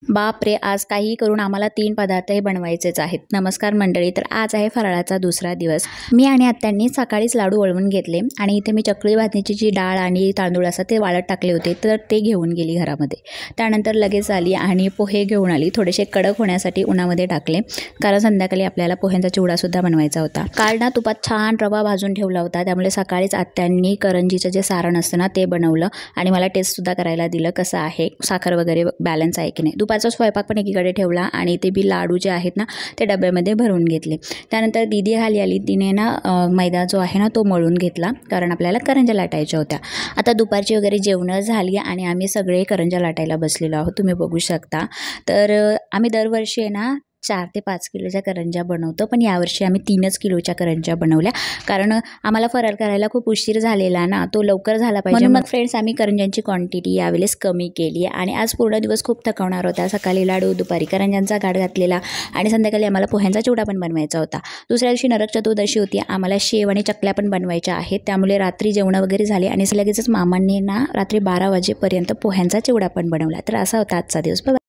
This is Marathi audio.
बापरे! आज काहीही करून आम्हाला 3 पदार्थही बनवायचेच आहेत. नमस्कार मंडळी, तर आज आहे फराळाचा दुसरा दिवस. मी आणि आत्यांनी सकाळीच लाडू वळवून घेतले आणि इथे मी चकली भाजणीची जी डाळ आणि तांदूळ असतात ते वाळत टाकले होते, तर ते घेऊन गेली घरामध्ये. त्यानंतर लगेच आली आणि पोहे घेऊन आली. थोडेसे कडक होण्यासाठी उन्हामध्ये टाकले, कारण संध्याकाळी आपल्याला पोह्यांचा चिवडासुद्धा बनवायचा होता. काल ना तुपात छान रवा भाजून ठेवला होता, त्यामुळे सकाळीच आत्यांनी करंजीचं जे सारण असतं ना ते बनवलं आणि मला टेस्टसुद्धा करायला दिलं कसं आहे, साखर वगैरे बॅलन्स आहे की नाही. दुपारचा स्वयंपाक पण एकीकडे ठेवला आणि ते बी लाडू जे आहेत ना ते डब्यामध्ये भरून घेतले. त्यानंतर दीदी खाली आली, तिने ना मैदा जो आहे ना तो मळून घेतला, कारण आपल्याला करंज्या लाटायच्या होत्या. आता दुपारची वगैरे जेवणं झाली आणि आम्ही सगळे करंज्या लाटायला बसलेलो आहोत, तुम्ही बघू शकता. तर आम्ही दरवर्षी आहे ना 4 ते 5 किलोच्या करंज्या बनवतो, पण यावर्षी आम्ही 3च किलोच्या करंज्या बनवल्या, कारण आम्हाला फराळ करायला खूप उशीर झालेला ना, तो लवकर झाला पाहिजे. मग फ्रेंड्स आम्ही करंज्यांची क्वांटिटी यावेळेस कमी केली आणि आज पूर्ण दिवस खूप थकवणार होता. सकाळी लाडू, दुपारी करंज्यांचा घाट घातलेला आणि संध्याकाळी आम्हाला पोह्यांचा चिवडा पण बनवायचा होता. दुसऱ्या दिवशी नरक चतुर्दशी होती, आम्हाला शेव आणि चकल्या पण बनवायच्या आहेत. त्यामुळे रात्री जेवणं वगैरे झाले आणि लगेचच मामांनी ना रात्री 12 वाजेपर्यंत पोह्यांचा चिवडा पण बनवला. तर असा होता आजचा दिवस.